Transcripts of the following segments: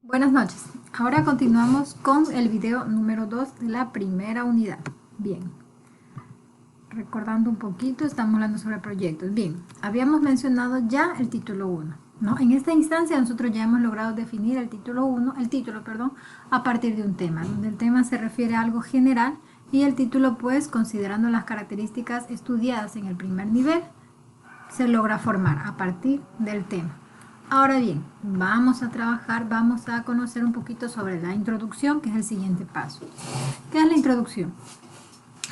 Buenas noches. Ahora continuamos con el video número 2 de la primera unidad. Bien, recordando un poquito, estamos hablando sobre proyectos. Bien, habíamos mencionado ya el título 1, ¿no? En esta instancia nosotros ya hemos logrado definir el título 1, a partir de un tema, donde el tema se refiere a algo general y el título, pues, considerando las características estudiadas en el primer nivel, se logra formar a partir del tema. Ahora bien, vamos a trabajar, vamos a conocer un poquito sobre la introducción, que es el siguiente paso. ¿Qué es la introducción?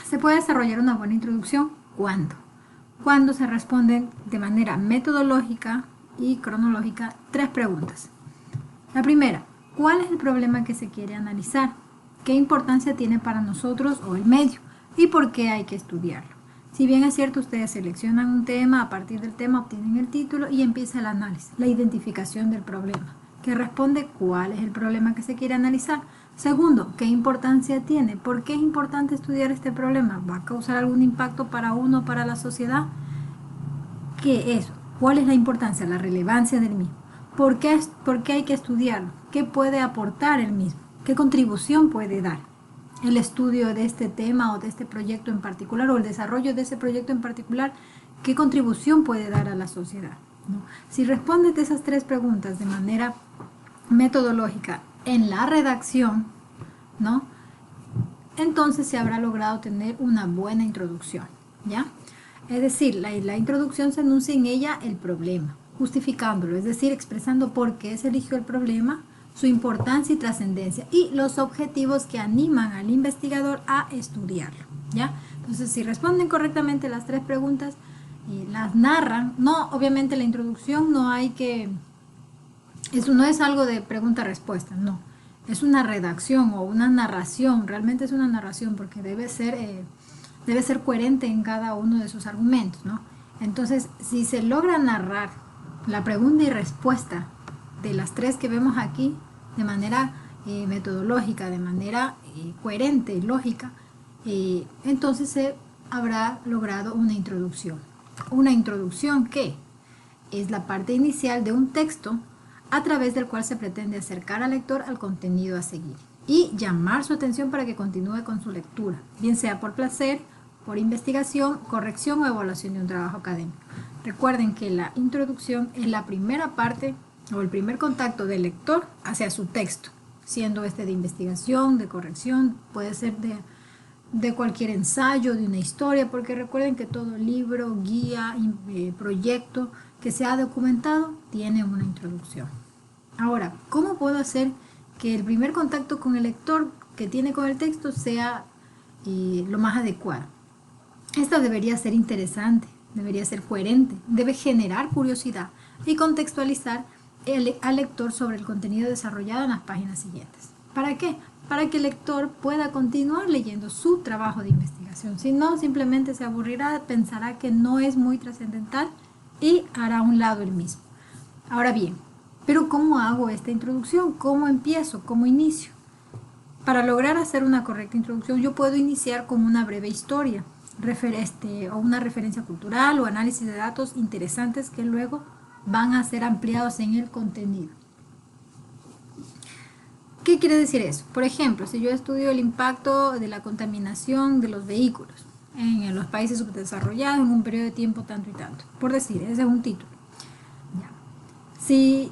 Se puede desarrollar una buena introducción ¿cuándo? Cuando se responden de manera metodológica y cronológica 3 preguntas. La primera, ¿cuál es el problema que se quiere analizar? ¿Qué importancia tiene para nosotros o el medio? ¿Y por qué hay que estudiarlo? Si bien es cierto, ustedes seleccionan un tema, a partir del tema obtienen el título y empieza el análisis, la identificación del problema, que responde cuál es el problema que se quiere analizar. Segundo, ¿qué importancia tiene? ¿Por qué es importante estudiar este problema? ¿Va a causar algún impacto para uno o para la sociedad? ¿Qué es? ¿Cuál es la importancia, la relevancia del mismo? ¿Por qué hay que estudiarlo? ¿Qué puede aportar el mismo? ¿Qué contribución puede dar el estudio de este tema o de este proyecto en particular, o el desarrollo de ese proyecto en particular? ¿Qué contribución puede dar a la sociedad? ¿No? Si respondes de esas 3 preguntas de manera metodológica en la redacción, ¿no?, entonces se habrá logrado tener una buena introducción, ¿ya? Es decir, la introducción se enuncia en ella el problema, justificándolo, es decir, expresando por qué se eligió el problema, su importancia y trascendencia y los objetivos que animan al investigador a estudiarlo, ¿ya? Entonces, si responden correctamente las 3 preguntas y las narran, no, obviamente la introducción no hay que, eso no es algo de pregunta-respuesta, no, es una redacción o una narración, realmente es una narración porque debe ser coherente en cada uno de sus argumentos, ¿no? Entonces, si se logra narrar la pregunta y respuesta de las 3 que vemos aquí de manera metodológica, de manera coherente y lógica, entonces se habrá logrado una introducción. Una introducción que es la parte inicial de un texto a través del cual se pretende acercar al lector al contenido a seguir y llamar su atención para que continúe con su lectura, bien sea por placer, por investigación, corrección o evaluación de un trabajo académico. Recuerden que la introducción es la primera parte o el primer contacto del lector hacia su texto, siendo este de investigación, de corrección, puede ser de cualquier ensayo, de una historia, porque recuerden que todo libro, guía, proyecto que se ha documentado tiene una introducción. Ahora, ¿cómo puedo hacer que el primer contacto con el lector que tiene con el texto sea lo más adecuado? Esta debería ser interesante, debería ser coherente, debe generar curiosidad y contextualizar al lector sobre el contenido desarrollado en las páginas siguientes. ¿Para qué? Para que el lector pueda continuar leyendo su trabajo de investigación. Si no, simplemente se aburrirá, pensará que no es muy trascendental y hará a un lado el mismo. Ahora bien, ¿pero cómo hago esta introducción? ¿Cómo empiezo? ¿Cómo inicio? Para lograr hacer una correcta introducción, yo puedo iniciar con una breve historia, o una referencia cultural o análisis de datos interesantes que luego van a ser ampliados en el contenido. ¿Qué quiere decir eso? Por ejemplo, si yo estudio el impacto de la contaminación de los vehículos en los países subdesarrollados en un periodo de tiempo tanto y tanto, por decir, ese es un título. Ya. Si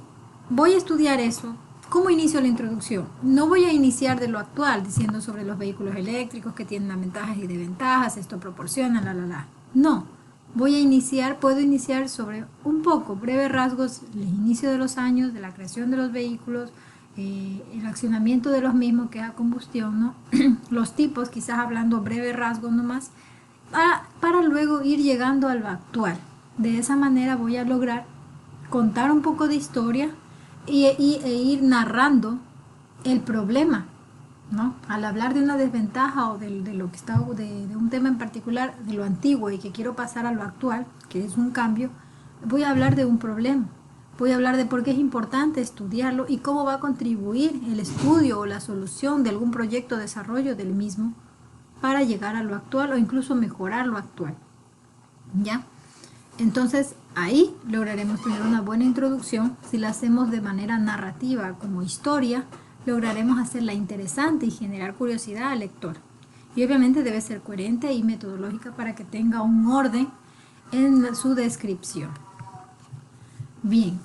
voy a estudiar eso, ¿cómo inicio la introducción? No voy a iniciar de lo actual, diciendo sobre los vehículos eléctricos que tienen ventajas y desventajas, esto proporciona, No, puedo iniciar sobre un poco, breves rasgos, el inicio de los años, de la creación de los vehículos, el accionamiento de los mismos, que es a combustión, ¿no? Los tipos, quizás hablando breves rasgos nomás, para luego ir llegando a lo actual. De esa manera voy a lograr contar un poco de historia e ir narrando el problema, ¿no? Al hablar de una desventaja o de lo que está, de un tema en particular, de lo antiguo y que quiero pasar a lo actual, que es un cambio, voy a hablar de un problema. Voy a hablar de por qué es importante estudiarlo y cómo va a contribuir el estudio o la solución de algún proyecto de desarrollo del mismo para llegar a lo actual o incluso mejorar lo actual. ¿Ya? Entonces, ahí lograremos tener una buena introducción. Si la hacemos de manera narrativa como historia, lograremos hacerla interesante y generar curiosidad al lector. Y obviamente debe ser coherente y metodológica para que tenga un orden en su descripción. Bien,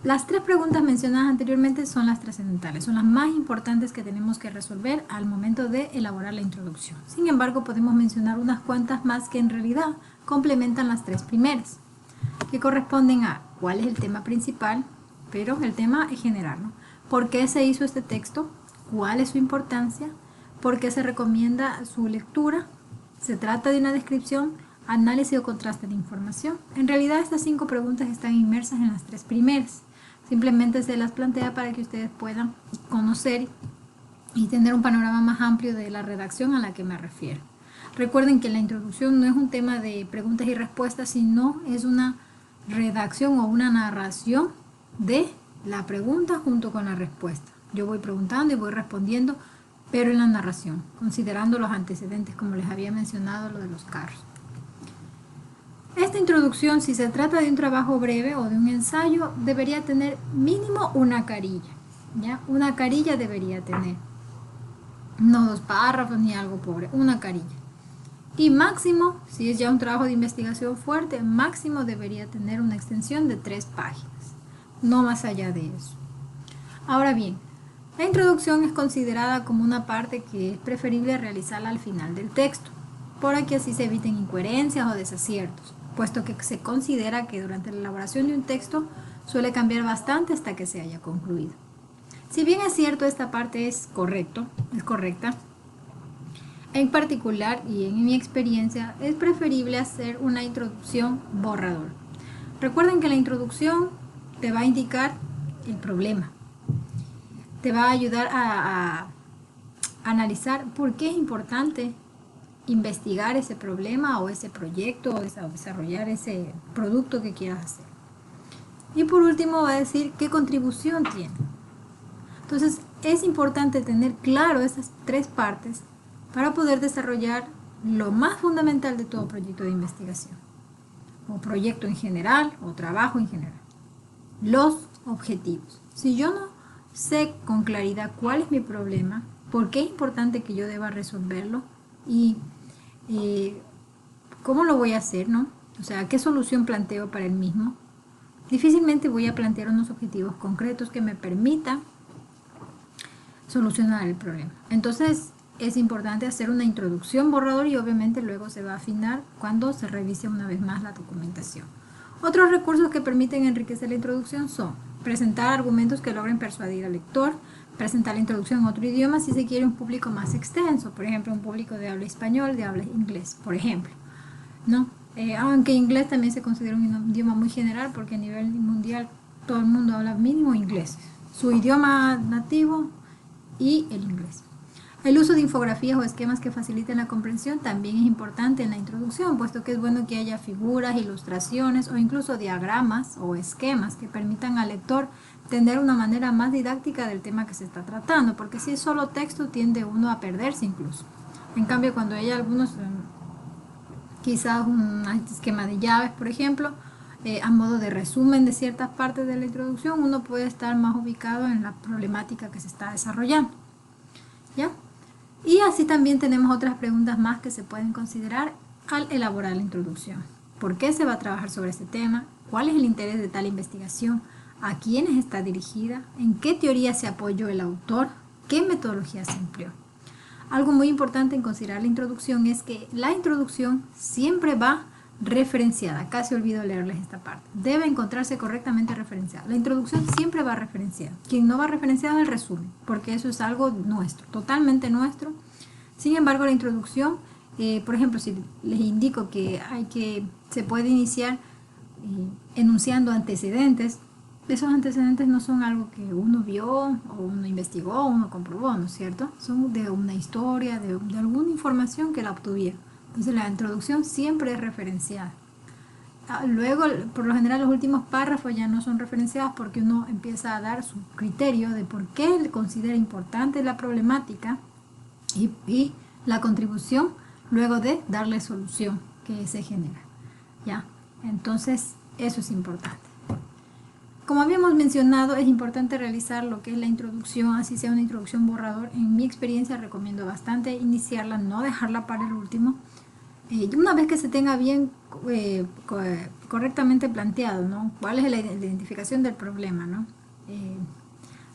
las 3 preguntas mencionadas anteriormente son las trascendentales, son las más importantes que tenemos que resolver al momento de elaborar la introducción. Sin embargo, podemos mencionar unas cuantas más que en realidad complementan las 3 primeras, que corresponden a cuál es el tema principal, pero el tema es general, ¿no? ¿Por qué se hizo este texto? ¿Cuál es su importancia? ¿Por qué se recomienda su lectura? ¿Se trata de una descripción, análisis o contraste de información? En realidad estas 5 preguntas están inmersas en las 3 primeras. Simplemente se las plantea para que ustedes puedan conocer y tener un panorama más amplio de la redacción a la que me refiero. Recuerden que la introducción no es un tema de preguntas y respuestas, sino es una redacción o una narración de la pregunta junto con la respuesta. Yo voy preguntando y voy respondiendo, pero en la narración, considerando los antecedentes, como les había mencionado, lo de los carros. Esta introducción, si se trata de un trabajo breve o de un ensayo, debería tener mínimo una carilla, ¿ya? Una carilla debería tener, no 2 párrafos ni algo pobre, una carilla. Y máximo, si es ya un trabajo de investigación fuerte, máximo debería tener una extensión de 3 páginas, no más allá de eso. Ahora bien, la introducción es considerada como una parte que es preferible realizarla al final del texto, para que así se eviten incoherencias o desaciertos, puesto que se considera que durante la elaboración de un texto suele cambiar bastante hasta que se haya concluido. Si bien es cierto, esta parte es correcta, en particular y en mi experiencia es preferible hacer una introducción borrador. Recuerden que la introducción te va a indicar el problema, te va a ayudar a analizar por qué es importante investigar ese problema o ese proyecto o desarrollar ese producto que quieras hacer. Y por último va a decir qué contribución tiene. Entonces es importante tener claro esas 3 partes para poder desarrollar lo más fundamental de todo proyecto de investigación o proyecto en general o trabajo en general: los objetivos. Si yo no sé con claridad cuál es mi problema, por qué es importante que yo deba resolverlo y cómo lo voy a hacer, ¿no? O sea, qué solución planteo para el mismo, difícilmente voy a plantear unos objetivos concretos que me permitan solucionar el problema. Entonces es importante hacer una introducción borrador y obviamente luego se va a afinar cuando se revise una vez más la documentación. Otros recursos que permiten enriquecer la introducción son presentar argumentos que logren persuadir al lector, presentar la introducción en otro idioma si se quiere un público más extenso, por ejemplo un público de habla español, de habla inglés, por ejemplo, ¿no? Aunque inglés también se considera un idioma muy general porque a nivel mundial todo el mundo habla mínimo inglés, su idioma nativo y el inglés. El uso de infografías o esquemas que faciliten la comprensión también es importante en la introducción, puesto que es bueno que haya figuras, ilustraciones o incluso diagramas o esquemas que permitan al lector tener una manera más didáctica del tema que se está tratando, porque si es solo texto tiende uno a perderse incluso. En cambio, cuando hay algunos, quizás un esquema de llaves, por ejemplo, a modo de resumen de ciertas partes de la introducción, uno puede estar más ubicado en la problemática que se está desarrollando, ¿ya? Y así también tenemos otras preguntas más que se pueden considerar al elaborar la introducción. ¿Por qué se va a trabajar sobre este tema? ¿Cuál es el interés de tal investigación? ¿A quiénes está dirigida? ¿En qué teoría se apoyó el autor? ¿Qué metodología se empleó? Algo muy importante en considerar la introducción es que la introducción siempre va referenciada. Casi olvido leerles esta parte. Debe encontrarse correctamente referenciada. La introducción siempre va referenciada. Quien no va referenciado es el resumen, porque eso es algo nuestro, totalmente nuestro. Sin embargo, la introducción, por ejemplo, si les indico que se puede iniciar enunciando antecedentes, esos antecedentes no son algo que uno vio o uno investigó o uno comprobó, ¿no es cierto? Son de una historia, de alguna información que la obtuvieron. Entonces la introducción siempre es referenciada. Luego, por lo general, los últimos párrafos ya no son referenciados porque uno empieza a dar su criterio de por qué él considera importante la problemática y la contribución luego de darle solución que se genera, ¿ya? Entonces, Eso es importante. Como habíamos mencionado, es importante realizar lo que es la introducción, así sea una introducción borrador. En mi experiencia recomiendo bastante iniciarla, no dejarla para el último. Una vez que se tenga bien correctamente planteado, ¿no? ¿Cuál es la identificación del problema, ¿no?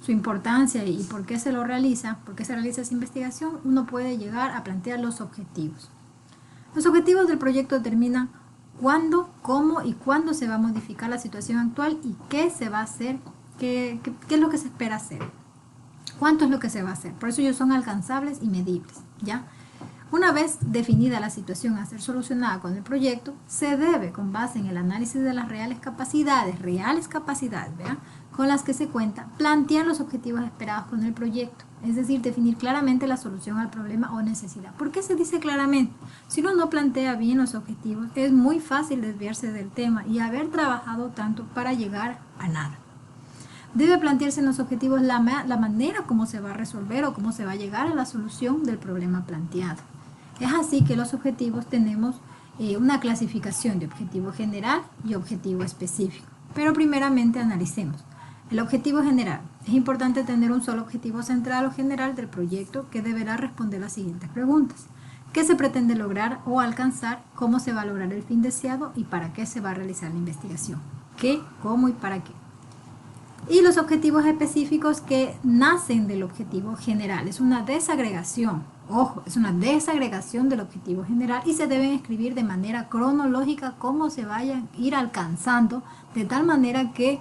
Su importancia y por qué se lo realiza, por qué se realiza esa investigación, uno puede llegar a plantear los objetivos. Los objetivos del proyecto determinan cuándo, cómo y cuándo se va a modificar la situación actual y qué se va a hacer, qué es lo que se espera hacer, cuánto es lo que se va a hacer. Por eso ellos son alcanzables y medibles, ¿ya? Una vez definida la situación a ser solucionada con el proyecto, se debe, con base en el análisis de las reales capacidades, ¿verdad?, con las que se cuenta, plantear los objetivos esperados con el proyecto, es decir, definir claramente la solución al problema o necesidad. ¿Por qué se dice claramente? Si uno no plantea bien los objetivos, es muy fácil desviarse del tema y haber trabajado tanto para llegar a nada. Debe plantearse en los objetivos la manera como se va a resolver o cómo se va a llegar a la solución del problema planteado. Es así que los objetivos tenemos una clasificación de objetivo general y objetivo específico. Pero primeramente analicemos. El objetivo general. Es importante tener un solo objetivo central o general del proyecto que deberá responder las siguientes preguntas. ¿Qué se pretende lograr o alcanzar? ¿Cómo se va a lograr el fin deseado? ¿Y para qué se va a realizar la investigación? ¿Qué, cómo y para qué? Y los objetivos específicos que nacen del objetivo general. Es una desagregación. Ojo, es una desagregación del objetivo general y se deben escribir de manera cronológica cómo se vayan a ir alcanzando de tal manera que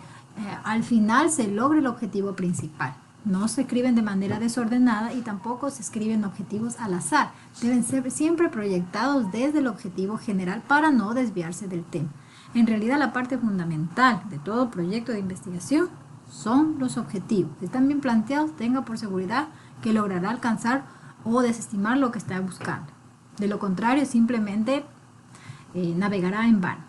al final se logre el objetivo principal. No se escriben de manera desordenada y tampoco se escriben objetivos al azar. Deben ser siempre proyectados desde el objetivo general para no desviarse del tema. En realidad la parte fundamental de todo proyecto de investigación son los objetivos. Si están bien planteados, tenga por seguridad que logrará alcanzar o desestimar lo que está buscando. De lo contrario, simplemente navegará en vano.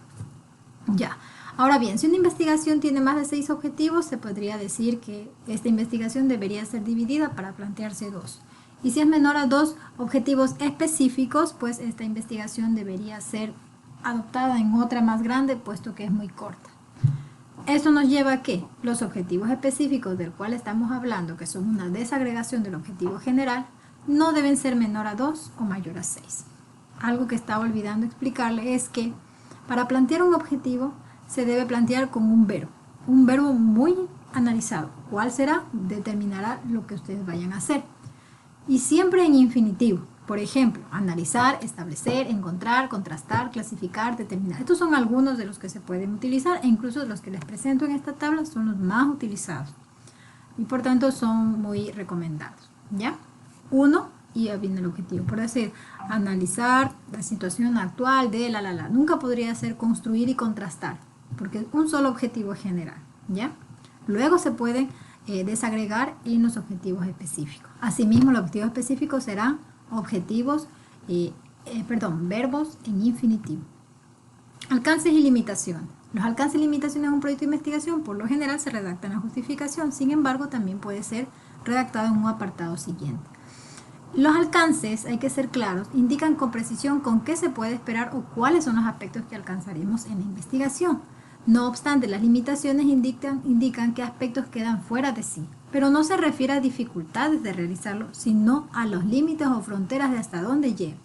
Ya. Ahora bien, si una investigación tiene más de 6 objetivos, se podría decir que esta investigación debería ser dividida para plantearse 2. Y si es menor a 2 objetivos específicos, pues esta investigación debería ser adoptada en otra más grande, puesto que es muy corta. Esto nos lleva a que los objetivos específicos del cual estamos hablando, que son una desagregación del objetivo general, no deben ser menor a 2 o mayor a 6. Algo que estaba olvidando explicarle es que para plantear un objetivo se debe plantear con un verbo muy analizado. ¿Cuál será? Determinará lo que ustedes vayan a hacer. Y siempre en infinitivo. Por ejemplo, analizar, establecer, encontrar, contrastar, clasificar, determinar. Estos son algunos de los que se pueden utilizar e incluso los que les presento en esta tabla son los más utilizados. Y por tanto son muy recomendados. ¿Ya? Uno, y ya viene el objetivo. Por decir, analizar la situación actual de Nunca podría ser construir y contrastar, porque es un solo objetivo general. ¿Ya? Luego se pueden desagregar en los objetivos específicos. Asimismo, los objetivos específicos serán verbos en infinitivo. Alcances y limitaciones. Los alcances y limitaciones de un proyecto de investigación por lo general se redactan en la justificación, sin embargo también puede ser redactado en un apartado siguiente. Los alcances, hay que ser claros, indican con precisión con qué se puede esperar o cuáles son los aspectos que alcanzaremos en la investigación. No obstante, las limitaciones indican qué aspectos quedan fuera de sí, pero no se refiere a dificultades de realizarlo, sino a los límites o fronteras de hasta dónde llega.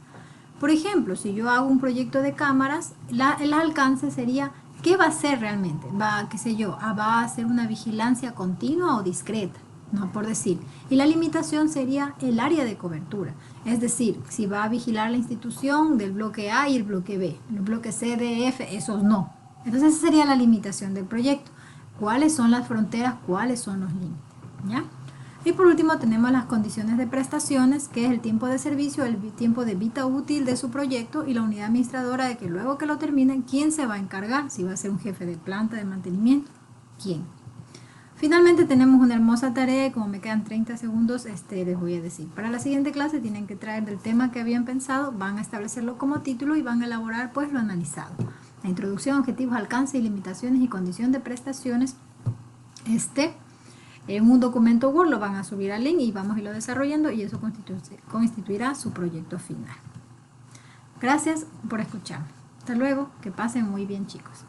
Por ejemplo, si yo hago un proyecto de cámaras, el alcance sería ¿qué va a hacer realmente? ¿Va a hacer una vigilancia continua o discreta? No, por decir. Y la limitación sería el área de cobertura. Es decir, si va a vigilar la institución del bloque A y el bloque B. Los bloques C, D, F, esos no. Entonces esa sería la limitación del proyecto. ¿Cuáles son las fronteras? ¿Cuáles son los límites? ¿Ya? Y por último tenemos las condiciones de prestaciones, que es el tiempo de servicio, el tiempo de vida útil de su proyecto y la unidad administradora de que luego que lo terminen, ¿quién se va a encargar? Si va a ser un jefe de planta de mantenimiento, ¿quién? Finalmente tenemos una hermosa tarea, como me quedan 30 segundos, les voy a decir. Para la siguiente clase tienen que traer del tema que habían pensado, van a establecerlo como título y van a elaborar pues lo analizado. La introducción, objetivos, alcance y limitaciones y condición de prestaciones. En un documento Word lo van a subir al link y vamos a irlo desarrollando y eso constituirá su proyecto final. Gracias por escucharme. Hasta luego, que pasen muy bien, chicos.